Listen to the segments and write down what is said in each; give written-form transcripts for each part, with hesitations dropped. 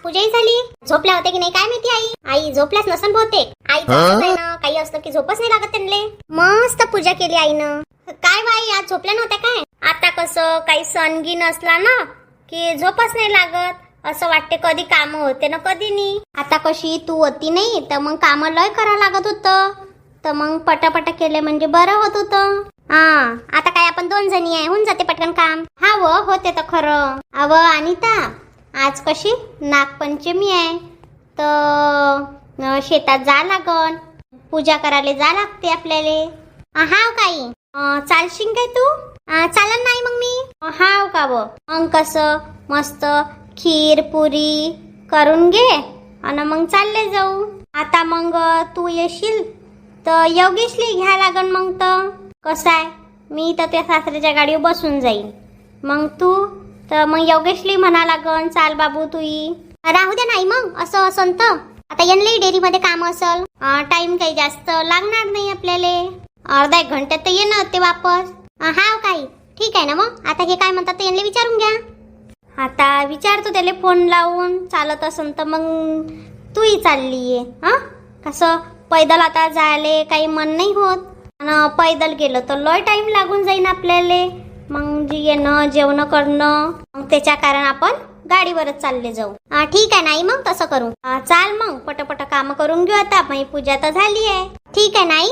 पूजाही झाली. झोपल्या होत्या की नाही काय माहिती आई. आई झोपल्याच नसन बहुतेक. आई ना काही असतं की झोपच नाही लागत त्यांना. मस्त पूजा केली आईनं. काय बाई आज झोपल्या नव्हत्या काय? आता कसं काही सणगी नसला ना की झोपच नाही लागत. असं वाटते कधी काम होते ना कधी नाही. आता कशी तू होती नाही तर मग काम लय करा लागत होतं. तर मग पटापटा केले म्हणजे बरं होत होतं. आता काय आपण 2 जणी आहे होऊन जाते पटकन काम. हा व होते तर खरं. अव अनिता आज कशी नागपंचमी आहे तर शेतात जा लागन. पूजा करायला जा लागते आपल्याला. हाव काही चालशील काय तू? चालन नाही मग मी. हाव का व मग कसं मस्त खीर पुरी करून घे आणि मग चालले जाऊ. आता मग तू येशील तर योगेशला घ्या लागन. मग तर कसं आहे मी तर त्या सासऱ्याच्या गाडीवर बसून जाईन. मग तू तर मग योगेशला म्हणा लागन चाल बाबू तूही. राहू द्या नाही मग असं असन तर. आता यांनाही डेअरीमध्ये काम असल. टाइम काही जास्त लागणार नाही आपल्याला. अर्धा 1 घंट्यात तर येणार ते वापस. हाव काही ठीक आहे ना. मग आता हे काय म्हणतात ते यांना विचारून घ्या. आता विचारतो त्याला फोन लावून. चालत असन तर मग तूही चालली ये. कसं पैदल आता जायला काही मन नाही होत. आणि पैदल गेलं तर लय टाइम लागून जाईन आपल्याला. मग येणं जेवण करणं मग त्याच्या कारण आपण गाडीवरच चालले जाऊ. ठीक आहे नाही मग तसं करू. चाल मग पटपट काम करून घेऊ. आता माझी पूजा तर झाली आहे. ठीक आहे नाही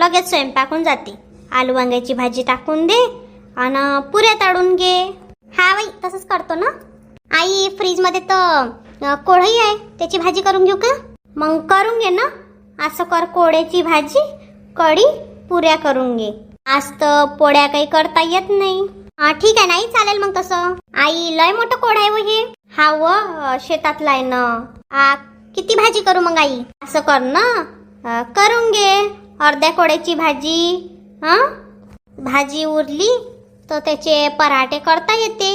लगेच स्वयंपाक होऊन जाते. आलू वांग्याची भाजी टाकून दे आणि पुऱ्या तळून घे. हा बाई तसंच करतो ना. आई फ्रीज मध्ये तर कोळही आहे त्याची भाजी करून घेऊ का? मग करून घे ना. असं कर कोळ्याची भाजी कढी पुऱ्या करून घे. आज तर पोळ्या काही करता येत नाही. ठीक आहे नाही चालेल मग तसं. आई लय मोठं कोळ आहे व हे. हा व शेतातला आहे ना. किती भाजी करू मग आई? असं कर ना करून घे अर्ध्या कोळ्याची भाजी. भाजी उरली तर त्याचे पराठे करता येते.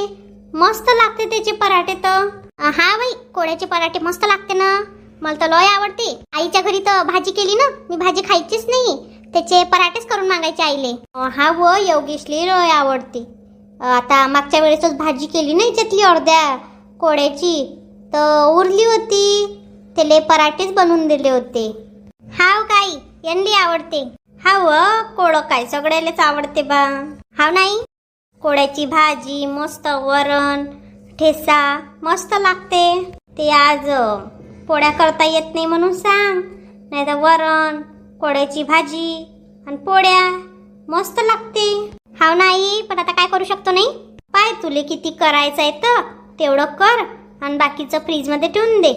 मस्त लागते त्याचे पराठे तर. हा बाई कोळ्याचे पराठे मस्त लागते ना. मला तर लय आवडते. आईच्या घरी तर भाजी केली ना मी भाजी खायचीच नाही. त्याचे पराठेच करून मागायचे आईले. हा व योगेशले लय आवडते. आता मागच्या वेळेसच भाजी केली नाही त्यातली अर्ध्या कोळ्याची तर उरली होती. त्याले पराठेच बनवून दिले होते. हाव काही यांनी आवडते. हाव कोळं काय सगळ्यालाच आवडते बा. हाव नाही कोळ्याची भाजी मस्त वरण ठेसा मस्त लागते. ते आज पोळ्या करता येत नाही म्हणून सांग. नाही तर वरण कोळ्याची भाजी आणि पोळ्या मस्त लागते. हाव नाही पण आता काय करू शकतो नाही. पाय तुले किती करायचं आहे तर तेवढं कर आणि बाकीचं फ्रीज मध्ये ठेवून दे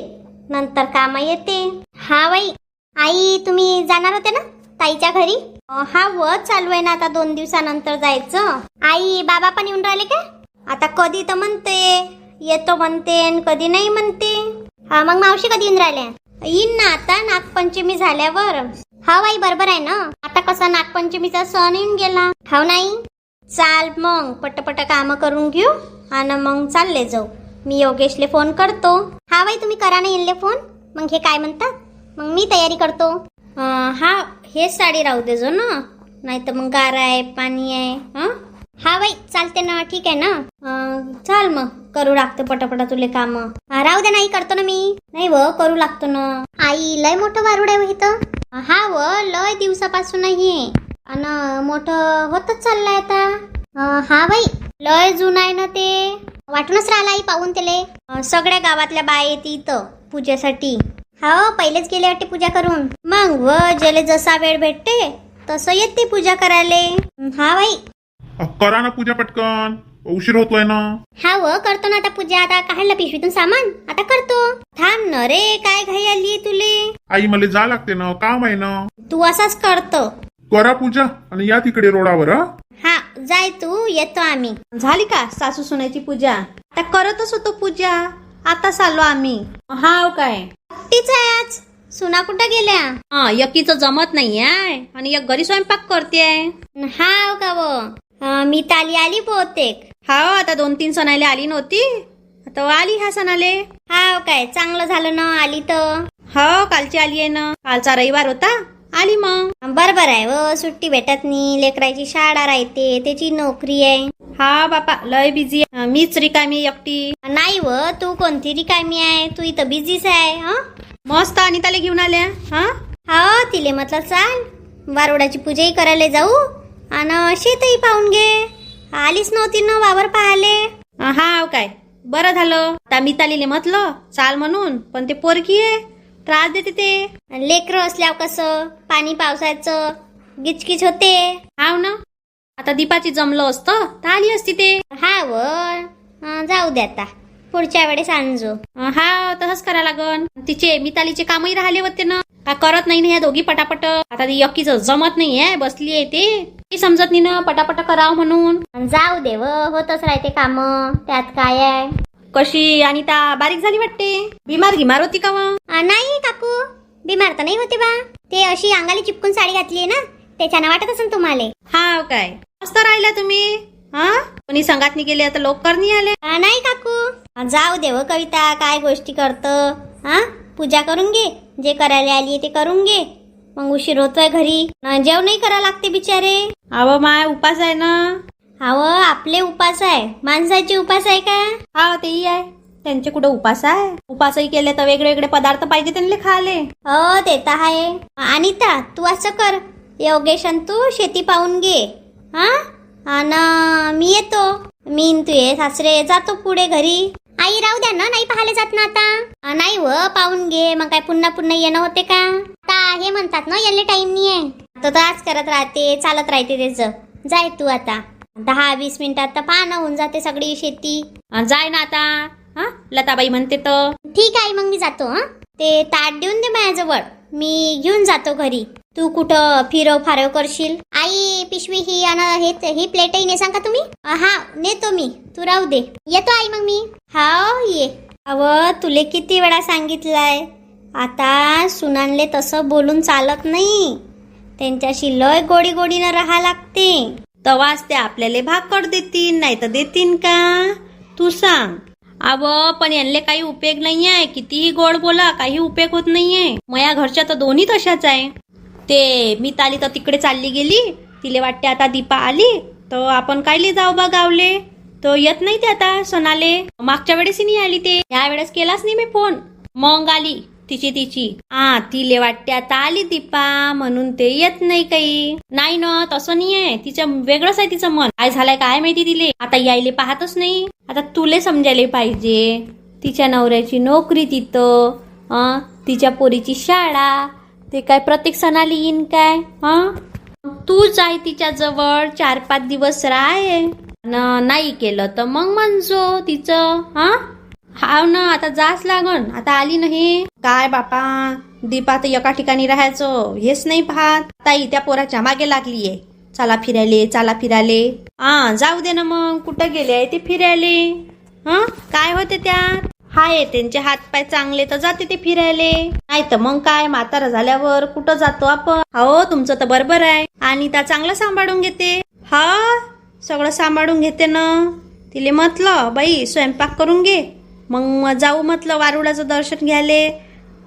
नंतर कामा येते. हा बाई आई तुम्ही जाणार होते ना ताईच्या घरी? हा व चालू आहे ना आता 2 दिवसानंतर जायचं. आई बाबा पण येऊन राहिले का? आता कधी तर म्हणते येतो म्हणते आणि कधी नाही म्हणते. मग मावशी कधी येऊन राहिल्या? येईन ना आता नागपंचमी झाल्यावर. हा बाई बरोबर आहे ना. आता कसा नागपंचमीचा सण येऊन गेला. हाव नाही चाल मग पटपट काम करून घेऊ आणि मग चालले जाऊ. मी योगेशले फोन करतो. हा बाई तुम्ही करा ना येले फोन. मग हे काय म्हणतात मग मी तयारी करतो. हा हेच साडी राहू दे जो ना नाही तर मग गार आहे पाणी आहे. हा बाई चालते ना ठीक आहे ना. चाल मग करू लागते पटापटा तुले काम. राहू दे नाही करतो ना मी. नाही व करू लागतो ना. आई लय मोठं वारुड आहे इथं. हा व लय दिवसापासून आहे आणि मोठं होतच चाललंय आता. हा बाई लय जुनं आहे ना ते. वाटूनच राहिला आई पाहून त्याले. सगळ्या गावातल्या बाया येते इथं पूजेसाठी. हा पहिलेच गेले वाटते पूजा करून. मग व ज्याला जसा वेळ भेटते तसं येते पूजा करायला. हा बाई करा ना पूजा पटकन उशीर होतोय ना. हा व करतो ना आता पूजा. आता काढलं पिशवीतून सामान आता करतो. थांब न रे काय घाई आली तुले? आई मला जा लागते ना काम आहे ना. तू असाच करतो. करा पूजा आणि या तिकडे रोडावर. हा जाय तू येतो आम्ही. झाली का सासू सुनेची पूजा? आता करतच होतो पूजा आताच आलो आम्ही. हाव काय तीच आहे आज. सुना कुठं गेल्या? एकीचं जमत नाही आहे आणि एक घरी स्वयंपाक करते. हाव का व मी ताली आली बहुतेक. हाव आता 2-3 सणाले आली नव्हती आता आली ह्या सणाले. हाव काय चांगलं झालं ना आली तर. हो कालची आली आहे ना. कालचा रविवार होता आली मग. बरोबर आहे व सुट्टी भेटत नाही, लेकराची शाळा राहते, त्याची नोकरी आहे. हा बापा लय बिझी आहे, मीच रिकामी एकटी. नाही व तू कोणती रिकामी आहे, तू इथं बिझीच आहे. मस्त अनिताला घेऊन आल्या. हा हा तिले म्हटलं चाल वारुडाची पूजाही करायला जाऊ आणि शेतही पाहून घे. आलीच नव्हती ना वावर पाहाले. हा काय बरं झालं. आता मितालीले म्हटलं चाल म्हणून, पण ते पोरगी आहे, त्रास देते ते. लेकरं असल्यावर कसं पाणी पावसाचं गिचकिच होते. हाव ना. आता दीपाची जमलं असतं तर आली असती ते. हा व जाऊ दे आता पुढच्या वेळेस आणजो. हा तसंच करा लागन. तिचे मितालीचे कामही राहिले होते ना, का करत नाही ना ह्या दोघी पटापट. आता ती यक्कीच जमत नाही आहे, बसली आहे ते समजत नाही ना पटापट करावं म्हणून. जाऊ दे व होतच राहते काम, त्यात काय आहे. कशी अनिता बारीक झाली वाटते, बिमार होती का व? नाही काकू बिमार तर नाही होते बा, ते अशी अंगाला चिपकून साडी घातली आहे ना त्याच्यानं वाटत असेल तुम्हाला. हा काय मस्त राहिला तुम्ही. हा कोणी संगात नाही गेले, आता लवकर नाही आले. नाही काकू जाऊ दे व कविता, काय गोष्टी करत. पूजा करून घे, जे करायला आली ते करून घे, मग उशीर होतोय घरी, जेवणही करा लागते बिचारे. अव माय उपास आहे ना. अव आपले उपास आहे, माणसाचे उपास आहे का. हा तेही आहे, त्यांचे कुठं उपास आहे. उपासही केले तर वेगळे वेगळे पदार्थ पाहिजे त्यांना खायले. हो ते तर आहे. अनिता तू असं कर, योगेश आणि तू शेती पाहून घे. आणि मी येतो, मी तू ये सासरे जातो पुढे घरी. आई राहू द्या ना, नाही पाहायला जात ना आता. नाही व पाहून घे, मग काय पुन्हा पुन्हा येणं होते का. आता हे म्हणतात ना याले टाइम नाही आहे, तर आज करत राहते, चालत राहते त्याचं. जाय तू आता 10-20 मिनिटात तर पाहणं होऊन जाते सगळी शेती. जाय ना आता. हा लताबाई म्हणते तर. ठीक आहे मग मी जातो. ते ताट देऊन दे माझ्याजवळ, मी घेऊन जातो घरी. तू कुठं फिरव फारव करशील. आई पिशवी ही आणि ही प्लेटही ने सांगा तुम्ही. हा नेतो मी, तू राहू दे. येतो आई मग मी. हाव ये. अव तुले किती वेळा सांगितलंय, आता सुनानले तसं बोलून चालत नाही, त्यांच्याशी लय गोडी गोडीनं राहा लागते. तवाच ते आपल्याला भाकर देतील, नाही तर देतील का तू सांग. अव पण यांले काही उपयोग नाहीये, कितीही गोड बोला काही उपयोग होत नाहीये. मया घरच्या तर दोन्ही तशाच आहे. ते मिताली तर तिकडे चालली गेली, तिले वाटते आता दीपा आली तर आपण कायले जाऊ बा गावले, तर येत नाही ते आता सणाले. मागच्या वेळेस नाही आली, ते ह्या वेळेस केलाच नाही मी फोन, मग आली तिची तिले वाटते आता आली दीपा म्हणून ते येत नाही काही. नाही ना तसं नाहीये, तिचं वेगळंच आहे तिचं मन. काय झालंय काय माहिती तिले, आता यायले पाहतच नाही. आता तुले समजायला पाहिजे, तिच्या नवऱ्याची नोकरी तिथं, तिच्या पोरीची शाळा, ते काय प्रत्येक सणाला येईन काय. तू जाय तिच्या जवळ 4-5 दिवस राह, नाही केलं तर मग म्हणजो तिचं. हाव ना आता जाच लागन, आता आली नाही काय बापा. दीपा तर एका ठिकाणी राहायचं हेच नाही पाहत, ताई त्या पोराच्या मागे लागलीये, चला फिरायले. जाऊ दे ना मग, कुठं गेले आहे ते फिरायले. काय होते त्यात, हाय त्यांचे हात पाय चांगले तर जाते ते फिरायले, नाही तर मग काय म्हातारा झाल्यावर कुठं जातो आपण. हो तुमचं तर बरोबर आहे. आणि त्या चांगलं सांभाळून घेते. सगळं सांभाळून घेते ना. तिले म्हटलं बाई स्वयंपाक करून घे, मग जाऊ म्हटलं वारुडाचं दर्शन घ्यायले,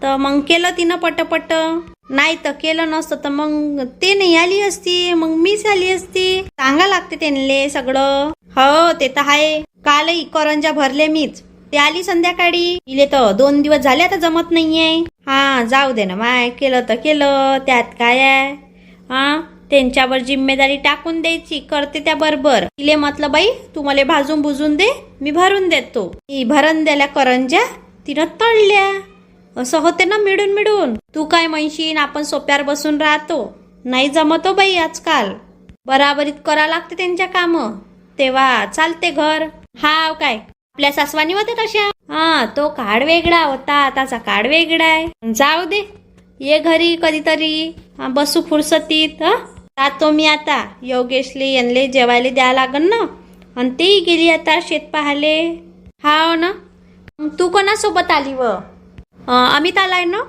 तर मग केलं तिनं पटपट. नाही तर केलं नसतं तर मग ते नाही आली असती, मग मीच आली असती. सांगा लागते त्यांना सगळं. हो ते तर आहे. कालही करंजा भरले मीच, ते आली संध्याकाळी. इले तर 2 दिवस झाले आता जमत नाहीये. जाऊ दे ना माय, केलं तर केलं, त्यात काय आहे. त्यांच्यावर जिम्मेदारी टाकून द्यायची, करते त्या बरोबर. तिले म्हटलं बाई तू मला भाजून बुजून दे, मी भरून देतो. भरून द्याल्या करंजा तिनं तळल्या. असं होते ना मिळून. तू काय म्हणशील आपण सोप्यावर बसून राहतो, नाही जमतो बाई आजकाल. बराबरीत करा लागते त्यांच्या काम, तेव्हा चालते घर. हाव काय आपल्या सासवानी होते तशा. तो काळ वेगळा होता, आताचा काळ वेगळा आहे. जाऊ दे, ये घरी कधीतरी, बसू फुरसतीत. जातो मी आता, योगेशले यांले जेवायला द्या लागन ना, आणि तेही गेली आता शेत पाहाले. हाव ना. तू कोणासोबत आली व. अमित आलाय ना,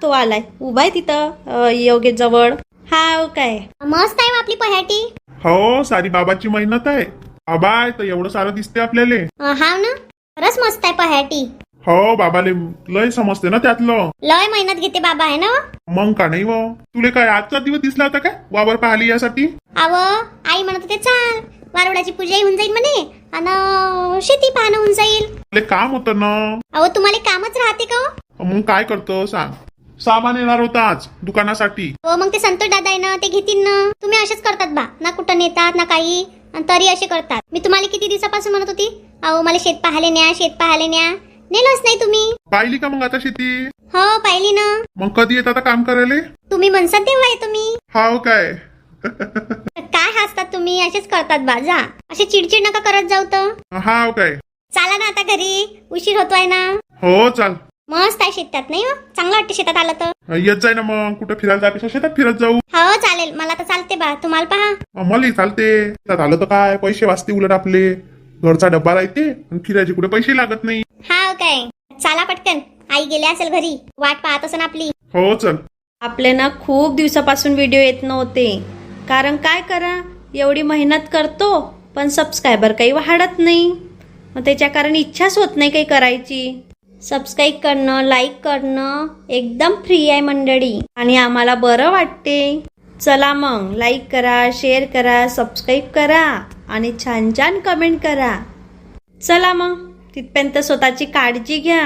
तो आलाय उभाय तिथं योगेश जवळ. हाव काय मस्त आहे आपली पहाटी. हो सारी बाबाची मेहनत आहे. बाबा तर एवढं सारं दिसते आपल्याला. हाव ना खरंच मस्त आहे पहाटी. हो बाबाले लय समजते ना त्यातलं. लय मेहनत घेते बाबा आहे ना. मग का नाही व तुले काय आजचा दिवस दिसला होता काय वावर पाहिली यासाठी? अव आई म्हणत होते चाल वारुळाची पूजाही होऊन जाईल म्हणे आणि शेती पाहणं होऊन जाईल. तुले काम होतं ना. अहो तुम्हाला कामच राहते का हो? मग काय करतो सांग. सामान येणार होता आज दुकानासाठी. हो मग ते संतोष दादा आहे ना ते घेतील ना. तुम्ही असेच करतात बा ना कुठं नेतात ना काही आणि तरी असे करतात. मी तुम्हाला किती दिवसापासून म्हणत होती अहो मला शेत पाहायला न्या शेत पाहायला न्या. नेलंच नाही तुम्ही. पाहिली का मग आता शेती? हो पाहिली ना. मग कधी येत आता काम करायला? तुम्ही म्हणसाल तेव्हा येतो मी. हाव काय? काय हसतात तुम्ही असेच करतात बा जा. असे चिडचिड नका करत जाऊ तर. हाव काय? चला ना आता घरी उशीर होतोय ना. हो चाल. मस्त आहे शेतात नाही हो चांगलं वाटतं शेतात आलं तर. येत जाय ना मग कुठं फिरायला जायपेक्षा शेतात फिरत जाऊ. हो चालेल मला तर चालते बा तुम्हाला पहा. मला चालते. शेतात आलं तर काय पैसे वाचते उलट आपले. घरचा डब्बा राहते आणि फिरायचे कुठे पैसे लागत नाही. हा काय चला पटकन आई गेल्या असेल घरी वाट पाहत असेल आपली. हो चल. आपले ना खूप दिवसापासून व्हिडिओ येत नव्हते कारण काय करा एवढी मेहनत करतो पण सबस्क्रायबर काही वाढत नाही. मग त्याच्या कारण इच्छाच होत नाही काही करायची. सबस्क्राईब करणं लाईक करणं एकदम फ्री आहे मंडळी आणि आम्हाला बरं वाटते. चला मग लाईक करा शेअर करा सबस्क्राईब करा आणि छान छान कमेंट करा. चला मग तिथपर्यंत स्वतःची काळजी घ्या.